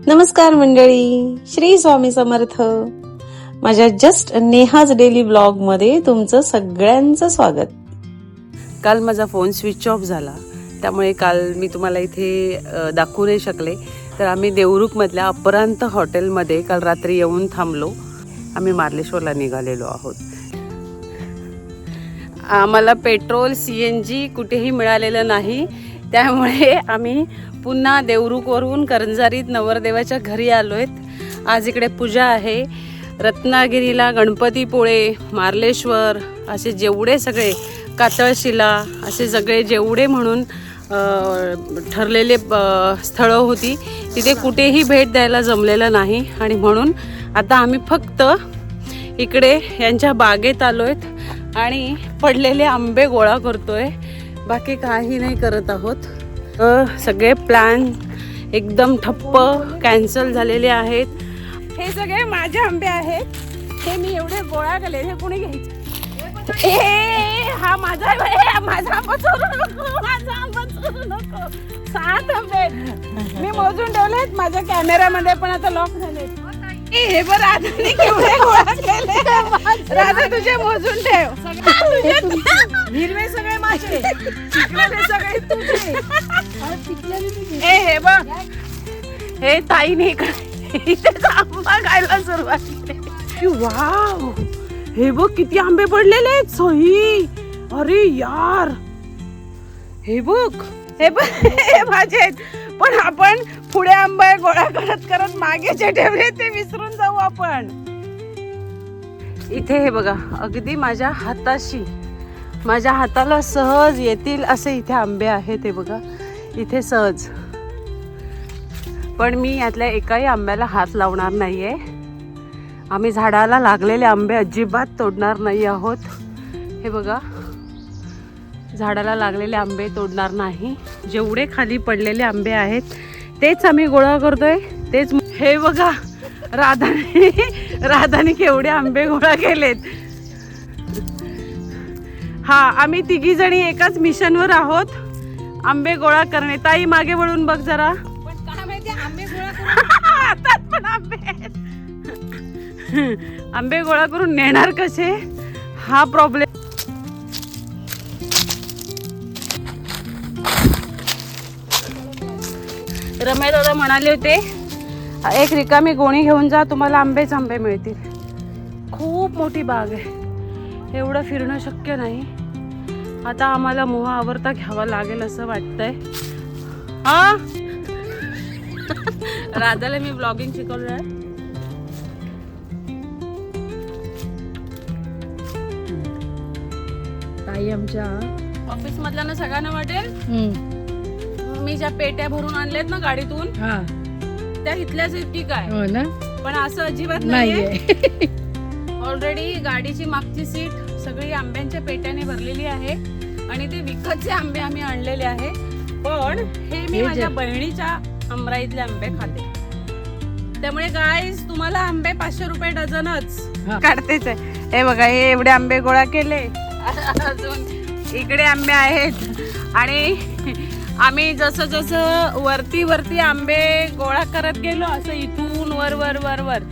नमस्कार मंडळी, श्री स्वामी समर्थ. माझ्या जस्ट नेहाज डेली ब्लॉग मध्ये तुमचं सगळ्यांचं स्वागत. काल माझा फोन स्विच ऑफ झाला, त्यामुळे काल मी तुम्हाला इथे दाखवू नाही शकले. तर आम्ही देवरुखमधल्या अपरांत हॉटेलमध्ये काल रात्री येऊन थांबलो. आम्ही मार्लेश्वरला निघालेलो आहोत. आम्हाला पेट्रोल CNG कुठेही मिळालेलं नाही, त्यामुळे आम्ही पुन्हा देवरुखवरून करंजारीत नवरदेवाच्या घरी आलोय. आज इकडे पूजा आहे. रत्नागिरीला गणपतीपुळे, मार्लेश्वर असे जेवढे सगळे, कातळशिला असे सगळे जेवढे म्हणून ठरलेले स्थळं होती, तिथे कुठेही भेट द्यायला जमलेलं नाही. आणि म्हणून आता आम्ही फक्त इकडे यांच्या बागेत आलोयत आणि पडलेले आंबे गोळा करतोय. बाकी काही नाही करत आहोत. सगळे प्लॅन एकदम ठप्प कॅन्सल झालेले आहेत. हे सगळे माझे आंबे आहेत. हे मी एवढे गोळा केले. हे कोणी घ्यायचे? हा माझा आंबा चोरू नको, माझा आंबा चोरू नको. 7 आंबे मी मोजून ठेवलेत माझ्या कॅमेरामध्ये, पण आता लॉक झालेत. हे बघ राधाने केवढे गोळा केले. राधा तुझे मोजून ठेव. हिरवे सगळे माझे, पिकलेले सगळे तुझे. हे बघ, हे ताईने इथे आंबा खायला सुरुवात केली. वाव, हे बघ किती आंबे पडलेले आहेत. सही, अरे यार, हे बघ, हे बघ, हे माझे आहेत. पण आपण पुढे आंबा गोळा करत करत मागे जे ठेवले ते विसरून जाऊ आपण. इथे हे बघा, अगदी माझ्या हाताशी, माझ्या हाताला सहज येतील असे इथे आंबे आहेत. हे बघा इथे सहज. पण मी यातल्या एकाही आंब्याला हात लावणार नाहीये. आम्ही झाडाला लागलेले आंबे अजिबात तोडणार नाही आहोत. हे बघा, झाडाला लागलेले आंबे तोडणार नाही. जेवढे खाली पडलेले आंबे आहेत तेच आम्ही गोळा करतोय. तेच. हे बघा, राधाने केवढे आंबे गोळा केलेत. हा, आम्ही तिघी जणी एकाच मिशनवर आहोत, आंबे गोळा करणे. ताई मागे वळून बघ जरा. पण काय माहिती, आंबे गोळा हातात पण आंबे आहेत. आंबे गोळा करून नेणार कसे, हा प्रॉब्लेम. रमेश दादा म्हणाले होते, एक रिकामी गोणी घेऊन जा, तुम्हाला आंबेच आंबे मिळतील. खूप मोठी बाग आहे, एवढं फिरणं शक्य नाही. आता आम्हाला मोह आवरता घ्यावा लागेल असं वाटतंय. हा, राधाला मी ब्लॉगिंग शिकवलं आहे. ताई आमच्या ऑफिस मधल्या सगळ्यांना वाटेल मी ज्या पेट्या भरून आणल्यात ना गाडीतून, त्या इथल्याच आहेत की काय. हो ना, पण असं अजिबात नाहीये. ऑलरेडी गाडीची मागची सीट सगळी आंब्यांच्या पेट्याने भरलेली आहे आणि ते विकतचे आंबे आम्ही आणलेले आहे. पण हे मी माझ्या बहिणीच्या आमराईतले आंबे खाते. त्यामुळे गाईज, तुम्हाला आंबे 500 रुपये डझनच काढतेच आहे. हे बघा, हे एवढे आंबे गोळा केले. अजून इकडे आंबे आहेत. आणि आम्ही जसं जसं वरती आंबे गोळा करत गेलो, असं इथून वर वर वर वर,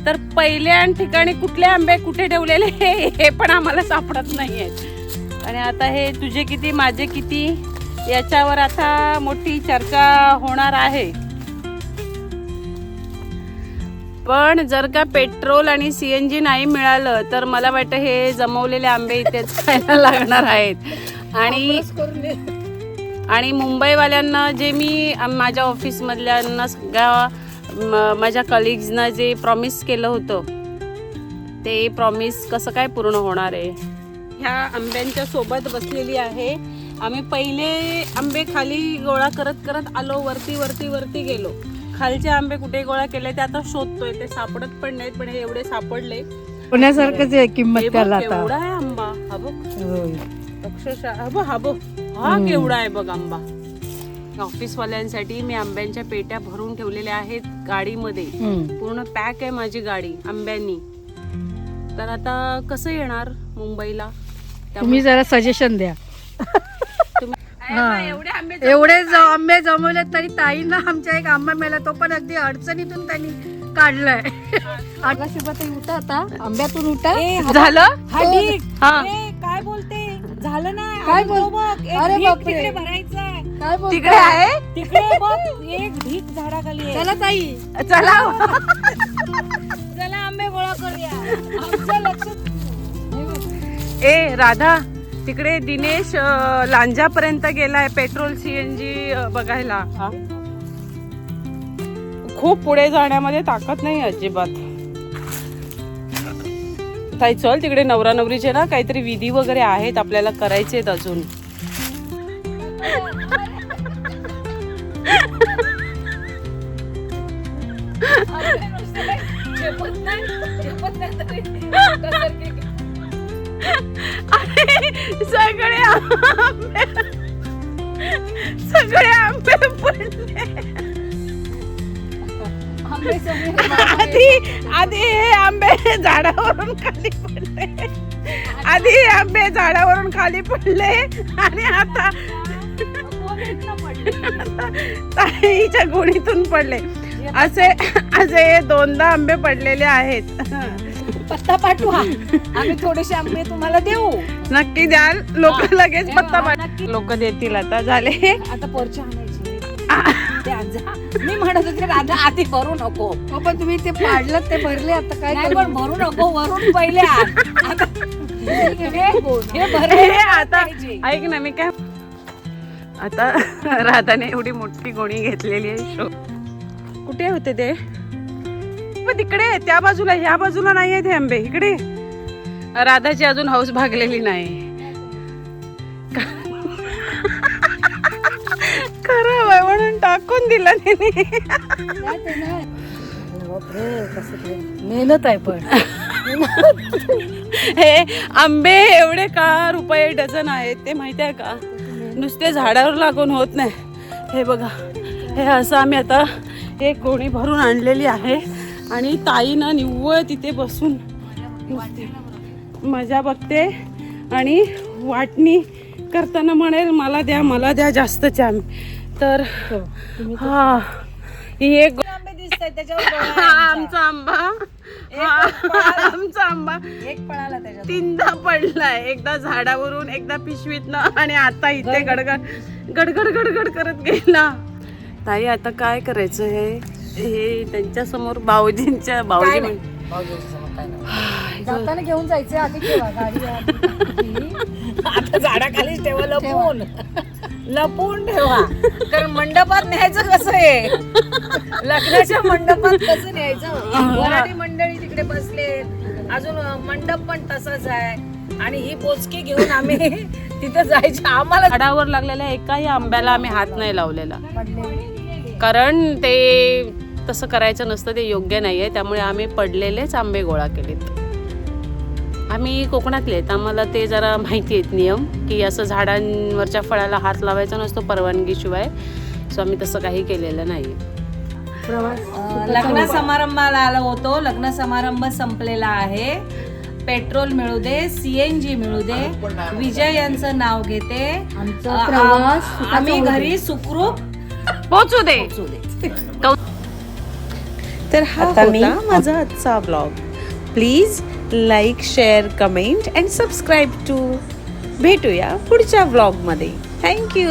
तर पहिल्या ठिकाणी कुठले आंबे कुठे ठेवलेले हे पण आम्हाला सापडत नाही आहेत. आणि आता हे तुझे किती माझे किती याच्यावर आता मोठी चर्चा होणार आहे. पण जर का पेट्रोल आणि CNG नाही मिळालं तर मला वाटतं हे जमवलेले आंबे इथेच खायला लागणार आहेत. आणि मुंबईवाल्यांना, जे मी माझ्या ऑफिसमधल्यांना सगळ्या माझ्या कलिग्सना जे प्रॉमिस केलं होतं, ते प्रॉमिस कसं काय पूर्ण होणार आहे. ह्या आंब्यांच्या सोबत बसलेली आहे. आम्ही पहिले आंबे खाली गोळा करत करत आलो, वरती गेलो. खालचे आंबे कुठे गोळा केले ते आता शोधतोय. ते सापडत पण नाहीत, पण हे एवढे सापडले. पुण्यासारखंच आहे किंमत त्याला. केवढा आहे आंबा हा बघ, अक्षरशः हा बघ, हा केवढा आहे बघ आंबा. ऑफिसवाल्यांसाठी मी आंब्यांच्या पेट्या भरून ठेवलेल्या आहेत गाडीमध्ये. पूर्ण पॅक आहे माझी गाडी आंब्यांनी. तर आता कसं येणार मुंबईला? तुम्ही जरा सजेशन द्या. एवढे आंबे जमवले तरी ताईंना आमच्या एक आंबा मिळाला, तो पण अगदी अडचणीतून त्यांनी काढलाय. शुभाताई उठा आता, आंब्यातून उठा. झालं हा काय बोलते, झालं ना? काय बोल, अरे बापरे, तिकडे भरायचंय, काय बोल, तिकडे आहे. तिकडे बघ एक ढीक झाडाखाली आहे. चला ताई, चला चला आंबे गोळा करूया. आमच्या लक्षात ए राधा, तिकडे दिनेश लांजापर्यंत गेलाय पेट्रोल सीएनजी बघायला. खूप पुढे जाण्यामध्ये ताकद नाही अजिबात. ताई चल, तिकडे नवरा नवरीचे ना काहीतरी विधी वगैरे आहेत, आपल्याला करायचे आहेत अजून. सगळे आंबे पडले. आधी हे आंबे झाडावरून खाली पडले. आधी हे आंबे झाडावरून खाली पडले आणि आता ताईच्या गोणीतून पडले. असे असे दोनदा आंबे पडलेले आहेत. पत्ता पाठवा, आम्ही थोडेसे आंबे तुम्हाला देऊ. नक्की द्याल. लोक लगेच पत्ता पाठ, लोक देतील. आता झाले. आता पोरच्या आणायची ते आजा. मी म्हणत होते राधा आधी भरू नको. पण तुम्ही ते पाडलं, ते भरले, आता काय नाही करू? पण भरू नको, वरून पहिले आण. आता हे भरले हे आता ऐक ना, मी काय आता राधाने एवढी मोठी गोणी घेतलेली आहे. कुठे होते ते? पण तिकडे त्या बाजूला, ह्या बाजूला नाही आहेत हे आंबे. इकडे राधाची अजून हौस भागलेली नाही. खरं आहे म्हणून टाकून दिलं त्याने. मेहनत आहे पण. हे आंबे एवढे का रुपये डझन आहेत ते माहिती आहे का? नुसते झाडावर लागून होत नाही. हे बघा, हे असं आम्ही आता एक गोणी भरून आणलेली आहे आणि ताईनं निव्वळ तिथे बसून मजा बघते आणि वाटणी करताना म्हणेल मला द्या, मला द्या जास्तचे आंबे. तर हा, ही एक आंबे दिसतात त्याच्यावर आमचा आंबा, आमचा आंबा एक पळाला त्याच्यात. 3दा पडलाय. एकदा झाडावरून, एकदा पिशवीतनं आणि आता इथे गडगड गडगड गडगड करत गेला. ताई आता काय करायचं? हे त्यांच्या समोर भाऊजी जाताना घेऊन जायचं, आधी ठेवा गाडी. आता झाडाखालीच ठेवा, लपून लपून ठेवा. कारण मंडपात न्यायचं कसं आहे, लग्नाच्या मंडपात कसं न्यायचं? वराडी मंडळी तिकडे बसले, अजून मंडप पण तसाच आहे आणि ही पोचकी घेऊन आम्ही तिथे जायचे. आम्हाला झाडावर लागलेल्या एकाही आंब्याला आम्ही हात नाही लावलेला, कारण ते तसं करायचं नसतं, ते योग्य नाही आहे. त्यामुळे आम्ही पडलेलेच आंबे गोळा केलेत. आम्ही कोकणातले आहेत, आम्हाला ते जरा माहिती आहेत नियम, की असं झाडांवरच्या फळाला हात लावायचा नसतो परवानगीशिवाय. सो आम्ही तसं काही केलेलं नाही. लग्न समारंभाला आलो होतो. लग्न समारंभ संपलेला आहे. पेट्रोल मिळू दे, सीएनजी मिळू दे, विजय यांचं नाव घेते. आमचा प्रवास आम्ही घरी सुखरूप पोचू दे. तर हा होता माझा आजचा blog. Please like, share, comment and subscribe too. भेटूया पुढच्या ब्लॉगमध्ये. थँक्यू.